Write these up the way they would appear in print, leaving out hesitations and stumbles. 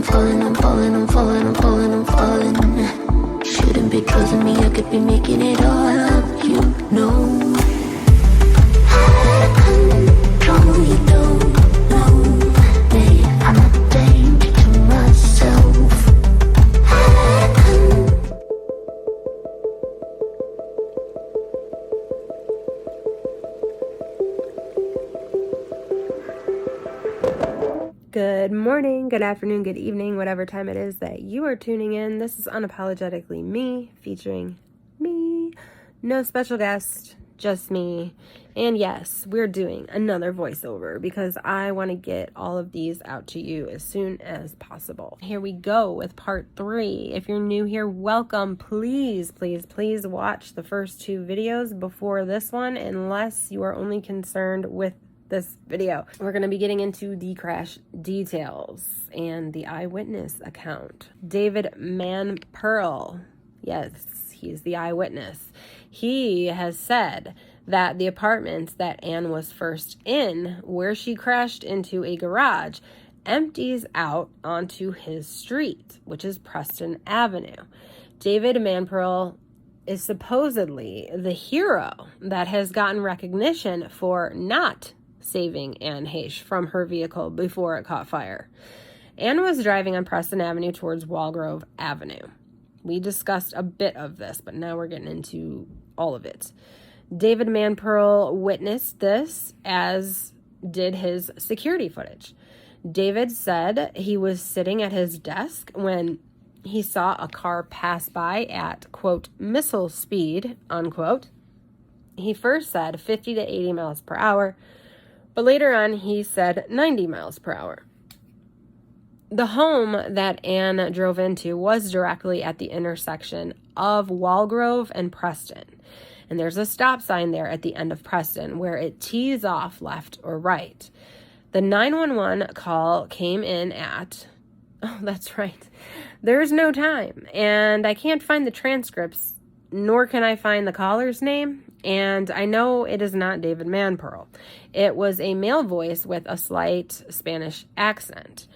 falling, I'm falling, I'm falling, I'm falling, I'm falling. Shouldn't be trusting me, I could be making it all up, you know. Out of control, you don't know me. I'm a danger to myself. Out of control. Good morning, good afternoon, good evening, whatever time it is that you are tuning in. This is Unapologetically Me, featuring me. No special guest, just me. And yes, we're doing another voiceover because I want to get all of these out to you as soon as possible. Here we go with part 3. If you're new here, welcome. Please, please, please watch the first 2 videos before this one, unless you are only concerned with this video. We're going to be getting into the crash details and the eyewitness account. David Manpearl, yes, he's the eyewitness. He has said that the apartment that Anne was first in, where she crashed into a garage, empties out onto his street, which is Preston Avenue. David Manpearl is supposedly the hero that has gotten recognition for not saving Anne Heche from her vehicle before it caught fire. Anne was driving on Preston Avenue towards Walgrove Avenue. We discussed a bit of this, but now we're getting into all of it. David Manpearl witnessed this, as did his security footage. David said he was sitting at his desk when he saw a car pass by at, quote, missile speed, unquote. He first said 50 to 80 miles per hour, but later on, he said 90 miles per hour. The home that Anne drove into was directly at the intersection of Walgrove and Preston. And there's a stop sign there at the end of Preston where it tees off left or right. The 911 call came in at, oh, that's right, there's no time. And I can't find the transcripts, nor can I find the caller's name. And I know it is not David Manpearl. It was a male voice with a slight Spanish accent.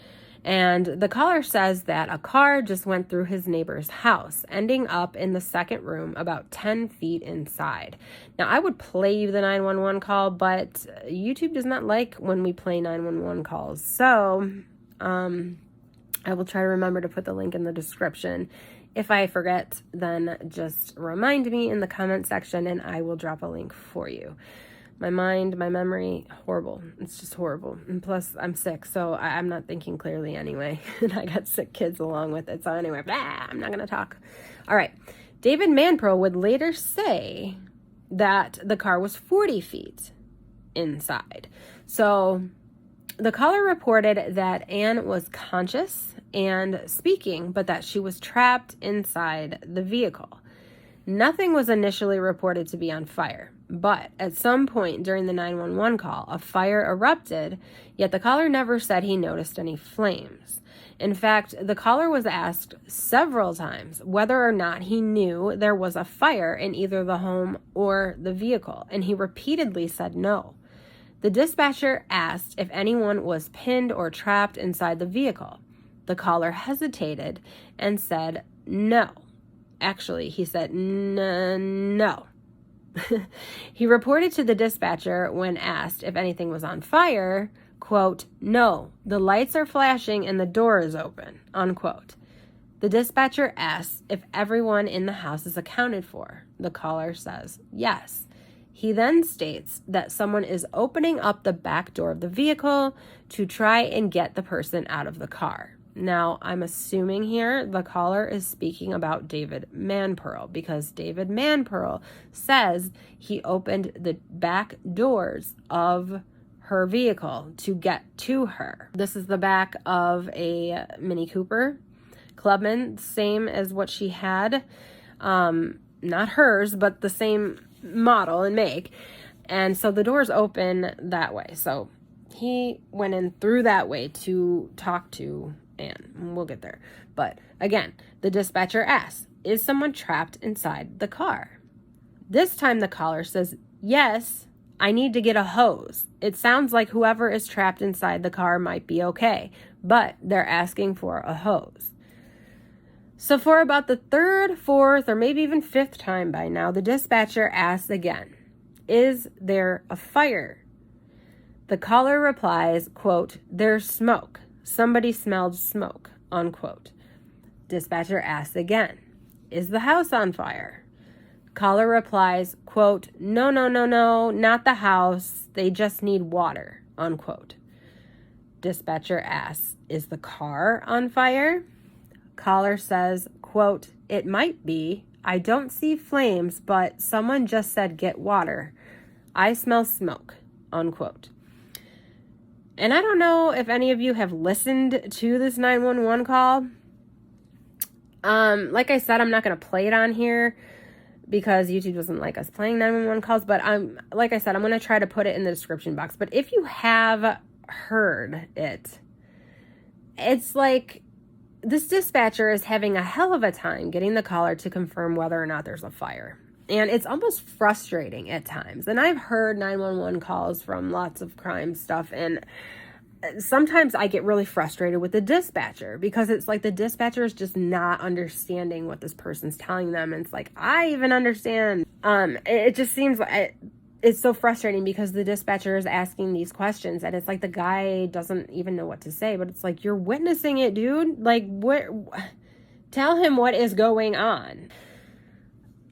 And the caller says that a car just went through his neighbor's house, ending up in the second room about 10 feet inside. Now, I would play you the 911 call, but YouTube does not like when we play 911 calls. So I will try to remember to put the link in the description. If I forget, then just remind me in the comment section and I will drop a link for you. My mind, my memory, horrible. It's just horrible. And plus, I'm sick, so I'm not thinking clearly anyway. And I got sick kids along with it. So anyway, I'm not going to talk. All right. David Manpearl would later say that the car was 40 feet inside. So the caller reported that Anne was conscious and speaking, but that she was trapped inside the vehicle. Nothing was initially reported to be on fire, but at some point during the 911 call, a fire erupted, yet the caller never said he noticed any flames. In fact, the caller was asked several times whether or not he knew there was a fire in either the home or the vehicle, and he repeatedly said no. The dispatcher asked if anyone was pinned or trapped inside the vehicle. The caller hesitated and said no. Actually, he said no. He reported to the dispatcher when asked if anything was on fire, quote, no, the lights are flashing and the door is open, unquote. The dispatcher asks if everyone in the house is accounted for. The caller says yes. He then states that someone is opening up the back door of the vehicle to try and get the person out of the car. Now, I'm assuming here the caller is speaking about David Manpearl because David Manpearl says he opened the back doors of her vehicle to get to her. This is the back of a Mini Cooper Clubman, same as what she had. Not hers, but the same model and make. And so the doors open that way. So he went in through that way to talk to Anne. We'll get there. But again, the dispatcher asks, is someone trapped inside the car? This time the caller says, yes, I need to get a hose. It sounds like whoever is trapped inside the car might be okay, but they're asking for a hose. So for about the third, fourth, or maybe even fifth time by now, the dispatcher asks again, is there a fire? The caller replies, quote, there's smoke. Somebody smelled smoke, unquote. Dispatcher asks again, is the house on fire? Caller replies, quote, no, not the house. They just need water, unquote. Dispatcher asks, is the car on fire? Caller says, quote, it might be. I don't see flames, but someone just said get water. I smell smoke, unquote. And I don't know if any of you have listened to this 911 call. Like I said, I'm not going to play it on here because YouTube doesn't like us playing 911 calls, but like I said, I'm going to try to put it in the description box. But if you have heard it, it's like this dispatcher is having a hell of a time getting the caller to confirm whether or not there's a fire. And it's almost frustrating at times. And I've heard 911 calls from lots of crime stuff, and sometimes I get really frustrated with the dispatcher because it's like the dispatcher is just not understanding what this person's telling them. And it's like, I even understand. It just seems like it's so frustrating because the dispatcher is asking these questions and it's like the guy doesn't even know what to say, but it's like, you're witnessing it, dude. Like, what? Tell him what is going on.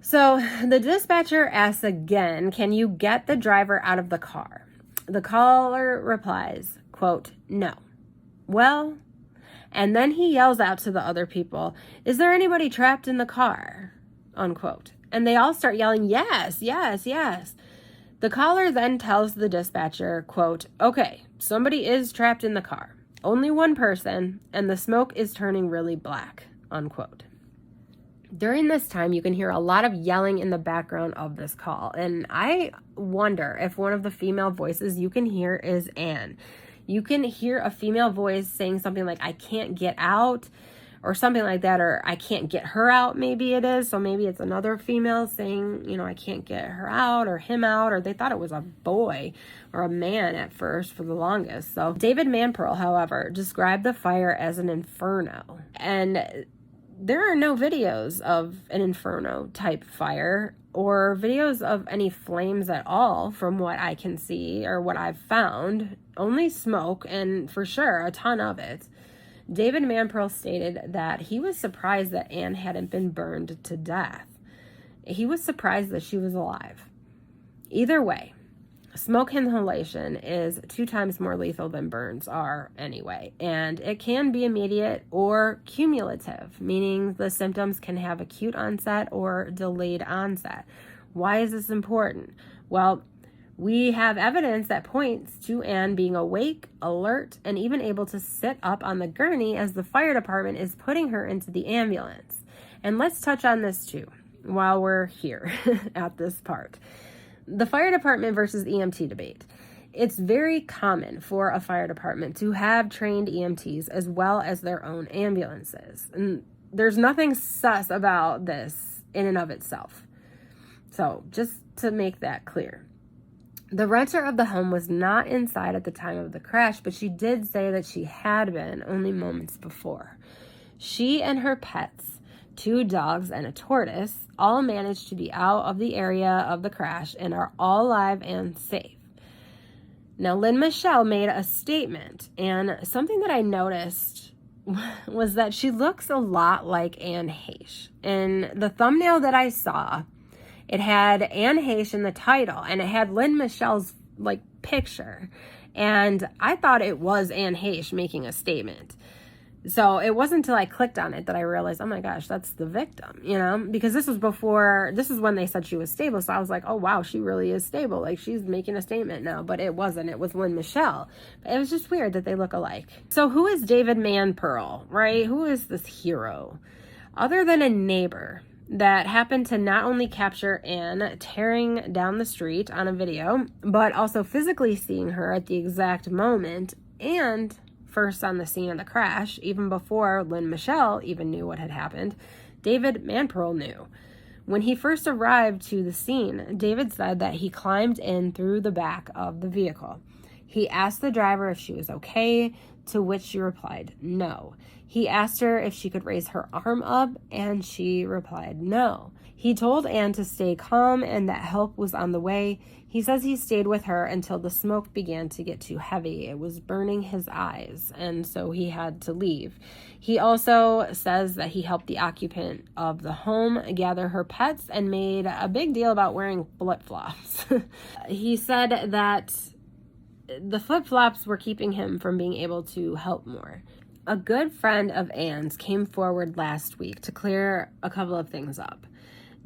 So the dispatcher asks again, can you get the driver out of the car? The caller replies, quote, no. Well, and then he yells out to the other people, is there anybody trapped in the car? Unquote. And they all start yelling, yes, yes, yes. The caller then tells the dispatcher, quote, okay, somebody is trapped in the car. Only one person, and the smoke is turning really black, unquote. During this time, you can hear a lot of yelling in the background of this call. And I wonder if one of the female voices you can hear is Anne. You can hear a female voice saying something like, I can't get out, or something like that, or I can't get her out, maybe it is. So maybe it's another female saying, you know, I can't get her out or him out, or they thought it was a boy or a man at first for the longest. So David Manperl, however, described the fire as an inferno. And there are no videos of an inferno type fire or videos of any flames at all from what I can see or what I've found. Only smoke, and for sure a ton of it. David Manperl stated that he was surprised that Anne hadn't been burned to death. He was surprised that she was alive. Either way, smoke inhalation is 2 times more lethal than burns are anyway, and it can be immediate or cumulative, meaning the symptoms can have acute onset or delayed onset. Why is this important? Well, we have evidence that points to Anne being awake, alert, and even able to sit up on the gurney as the fire department is putting her into the ambulance. And let's touch on this too while we're here at this part. The fire department versus EMT debate. It's very common for a fire department to have trained EMTs as well as their own ambulances. And there's nothing sus about this in and of itself. So just to make that clear. The renter of the home was not inside at the time of the crash, but she did say that she had been only moments before. She and her pets, 2 dogs and a tortoise, all managed to be out of the area of the crash and are all alive and safe. Now, Lynn Michelle made a statement, and something that I noticed was that she looks a lot like Anne Heche. In the thumbnail that I saw, it had Anne Heche in the title, and it had Lynn Michelle's picture. And I thought it was Anne Heche making a statement. So it wasn't until I clicked on it that I realized, oh my gosh, that's the victim, because this is when they said she was stable. So I was like, oh wow, she really is stable. She's making a statement now, but it wasn't. It was Lynn Michelle. But it was just weird that they look alike. So who is David Manperl, right? Who is this hero? Other than a neighbor that happened to not only capture Anne tearing down the street on a video, but also physically seeing her at the exact moment and first on the scene of the crash, even before Lynn Michelle even knew what had happened, David Manperl knew. When he first arrived to the scene, David said that he climbed in through the back of the vehicle. He asked the driver if she was okay, to which she replied no. He asked her if she could raise her arm up, and she replied no. He told Anne to stay calm and that help was on the way. He says he stayed with her until the smoke began to get too heavy. It was burning his eyes, and so he had to leave. He also says that he helped the occupant of the home gather her pets and made a big deal about wearing flip-flops. He said that the flip-flops were keeping him from being able to help more. A good friend of Anne's came forward last week to clear a couple of things up.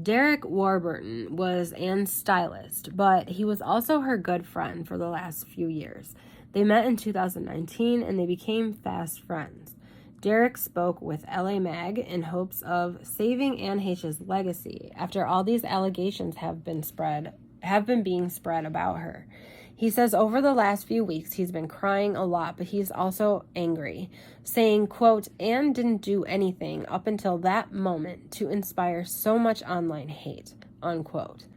Derek Warburton was Anne's stylist, but he was also her good friend for the last few years. They met in 2019 and they became fast friends. Derek spoke with LA Mag in hopes of saving Anne Heche's legacy after all these allegations have been being spread about her. He says over the last few weeks he's been crying a lot, but he's also angry, saying, quote, Anne didn't do anything up until that moment to inspire so much online hate, unquote.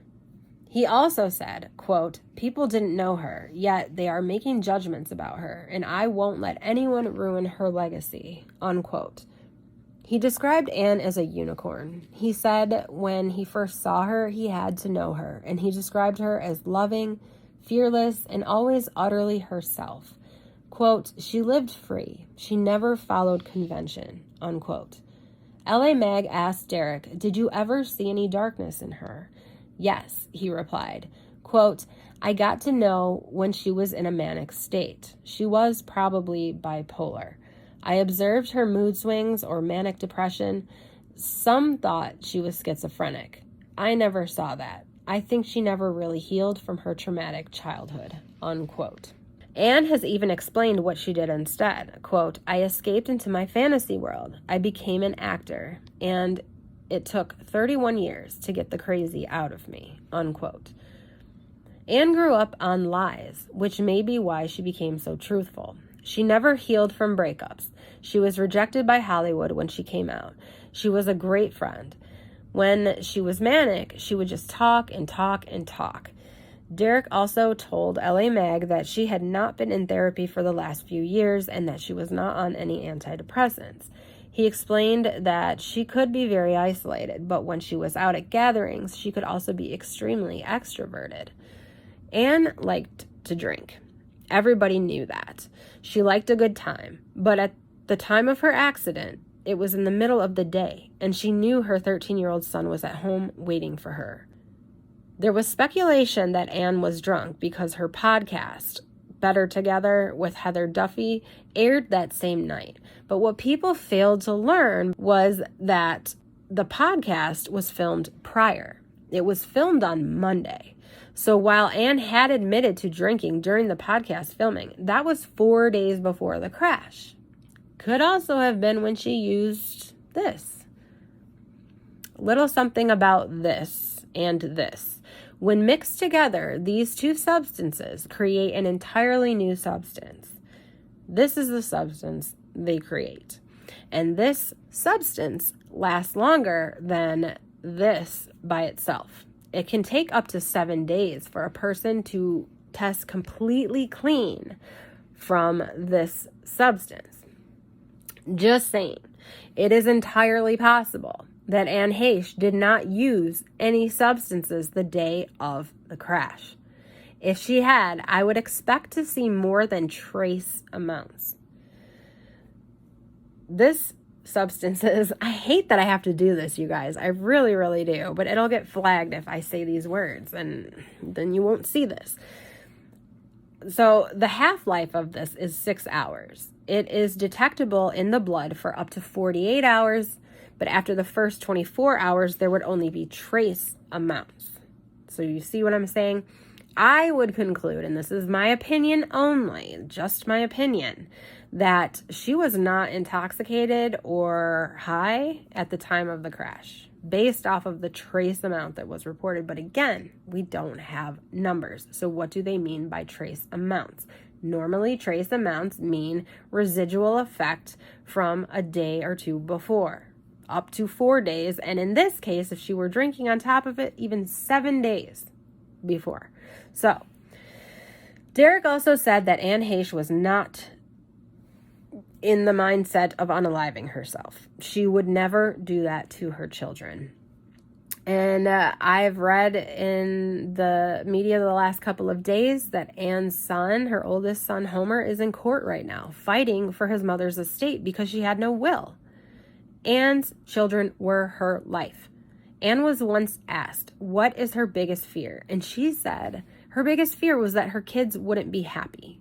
He also said, quote, people didn't know her, yet they are making judgments about her, and I won't let anyone ruin her legacy, unquote. He described Anne as a unicorn. He said when he first saw her, he had to know her, and he described her as loving, fearless, and always utterly herself. Quote, she lived free. She never followed convention, unquote. LA Mag asked Derek, did you ever see any darkness in her? Yes, he replied. Quote, I got to know when she was in a manic state. She was probably bipolar. I observed her mood swings or manic depression. Some thought she was schizophrenic. I never saw that. I think she never really healed from her traumatic childhood, unquote. Anne has even explained what she did instead. Quote, I escaped into my fantasy world. I became an actor, and it took 31 years to get the crazy out of me, unquote. Anne grew up on lies, which may be why she became so truthful. She never healed from breakups. She was rejected by Hollywood when she came out. She was a great friend. When she was manic, she would just talk and talk and talk. Derek also told LA Mag that she had not been in therapy for the last few years and that she was not on any antidepressants. He explained that she could be very isolated, but when she was out at gatherings, she could also be extremely extroverted. Anne liked to drink. Everybody knew that. She liked a good time, but at the time of her accident, it was in the middle of the day, and she knew her 13-year-old son was at home waiting for her. There was speculation that Anne was drunk because her podcast, Better Together with Heather Duffy, aired that same night. But what people failed to learn was that the podcast was filmed prior. It was filmed on Monday. So while Anne had admitted to drinking during the podcast filming, that was 4 days before the crash. Could also have been when she used this. Little something about this and this. When mixed together, these two substances create an entirely new substance. This is the substance they create. And this substance lasts longer than this by itself. It can take up to 7 days for a person to test completely clean from this substance. Just saying, it is entirely possible that Anne Heche did not use any substances the day of the crash. If she had, I would expect to see more than trace amounts. This substances, I hate that I have to do this, you guys. I really, really do. But it'll get flagged if I say these words, and then you won't see this. So the half-life of this is 6 hours. It is detectable in the blood for up to 48 hours, but after the first 24 hours, there would only be trace amounts. So you see what I'm saying? I would conclude, and this is my opinion only, just my opinion, that she was not intoxicated or high at the time of the crash, based off of the trace amount that was reported. But again, we don't have numbers. So what do they mean by trace amounts? Normally, trace amounts mean residual effect from a day or two before. up to 4 days, and in this case, if she were drinking on top of it, even 7 days before. So, Derek also said that Anne Heche was not in the mindset of unaliving herself. She would never do that to her children. And I've read in the media the last couple of days that Anne's son, her oldest son, Homer, is in court right now, fighting for his mother's estate because she had no will. Anne's children were her life. Anne was once asked, what is her biggest fear? And she said her biggest fear was that her kids wouldn't be happy.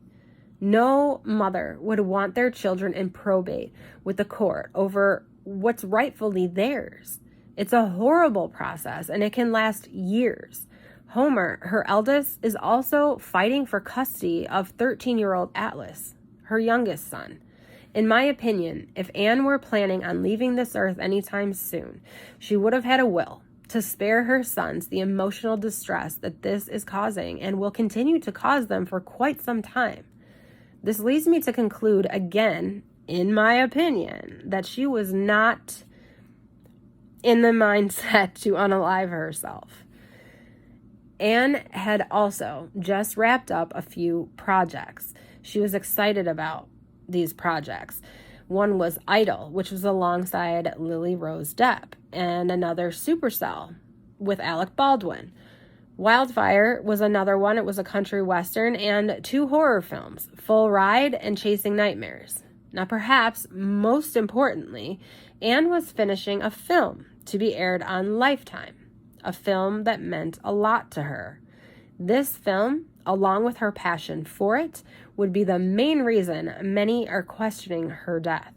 No mother would want their children in probate with the court over what's rightfully theirs. It's a horrible process, and it can last years. Homer, her eldest, is also fighting for custody of 13-year-old Atlas, her youngest son. In my opinion, if Anne were planning on leaving this earth anytime soon, she would have had a will to spare her sons the emotional distress that this is causing and will continue to cause them for quite some time. This leads me to conclude again, in my opinion, that she was not in the mindset to unalive herself. Anne had also just wrapped up a few projects. She was excited about these projects. One was Idol, which was alongside Lily Rose Depp, and another Supercell with Alec Baldwin. Wildfire was another one. It was a country western, and 2 horror films, Full Ride and Chasing Nightmares. Now, perhaps most importantly, Anne was finishing a film to be aired on Lifetime, a film that meant a lot to her. This film, along with her passion for it, would be the main reason many are questioning her death,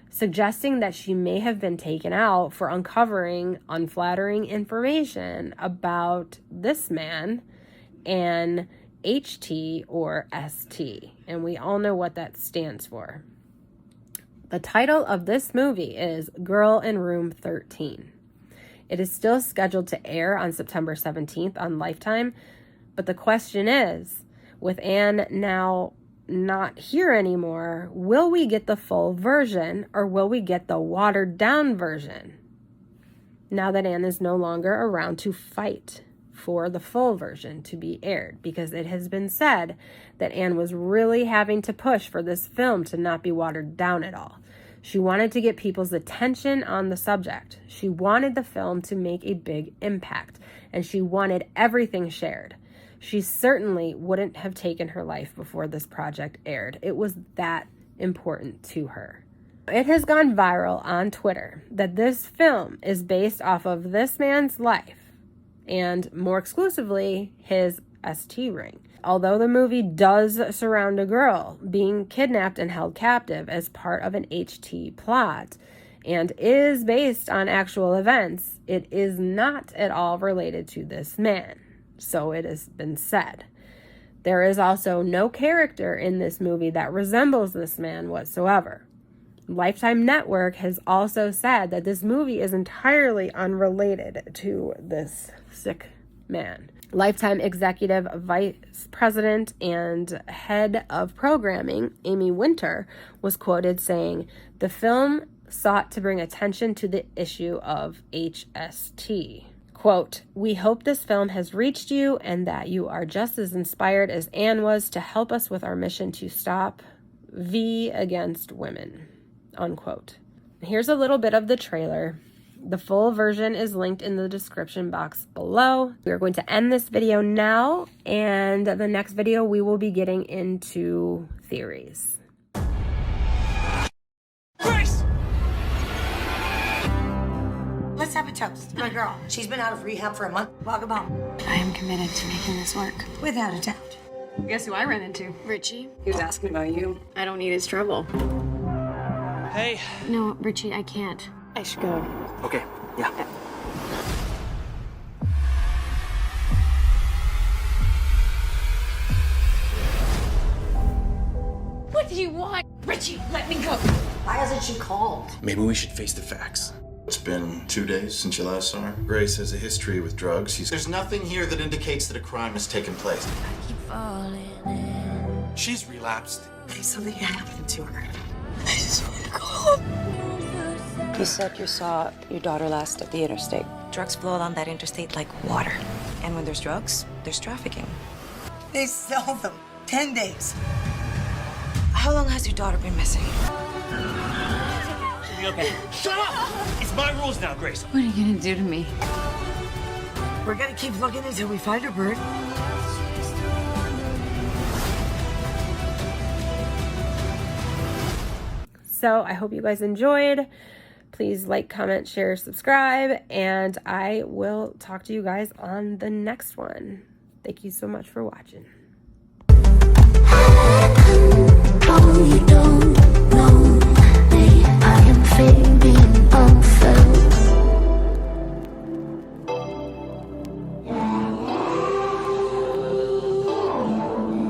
suggesting that she may have been taken out for uncovering unflattering information about this man and HT or ST, and we all know what that stands for. The title of this movie is Girl in Room 13. It is still scheduled to air on September 17th on Lifetime, but the question is, with Anne now not here anymore, will we get the full version or will we get the watered down version? Now that Anne is no longer around to fight for the full version to be aired, because it has been said that Anne was really having to push for this film to not be watered down at all. She wanted to get people's attention on the subject. She wanted the film to make a big impact, and she wanted everything shared. She certainly wouldn't have taken her life before this project aired. It was that important to her. It has gone viral on Twitter that this film is based off of this man's life, and more exclusively, his ST ring. Although the movie does surround a girl being kidnapped and held captive as part of an HT plot and is based on actual events, it is not at all related to this man. So it has been said. There is also no character in this movie that resembles this man whatsoever. Lifetime Network has also said that this movie is entirely unrelated to this sick man. Lifetime Executive Vice President and Head of Programming, Amy Winter, was quoted saying, "The film sought to bring attention to the issue of HST. Quote, we hope this film has reached you and that you are just as inspired as Anne was to help us with our mission to stop V against women." Unquote. Here's a little bit of the trailer. The full version is linked in the description box below. We are going to end this video now, and the next video we will be getting into theories. Grace! Let's have a toast. My girl. She's been out of rehab for a month. Welcome home. I am committed to making this work. Without a doubt. Guess who I ran into? Richie. He was asking about you. I don't need his trouble. Hey. No, Richie, I can't. I should go. Okay, yeah. What do you want? Richie, let me go. Why hasn't she called? Maybe we should face the facts. It's been 2 days since you last saw her. Grace has a history with drugs. There's nothing here that indicates that a crime has taken place. Keep falling in. She's relapsed. Something happened to her. You first said You said you saw your daughter last at the interstate. Drugs flow along that interstate like water. And when there's drugs, there's trafficking. They sell them. 10 days. How long has your daughter been missing? She'll be okay. Shut up! It's my rules now, Grace. What are you gonna do to me? We're gonna keep looking until we find her, Bird. So I hope you guys enjoyed. Please like, comment, share, subscribe, and I will talk to you guys on the next one. Thank you so much for watching.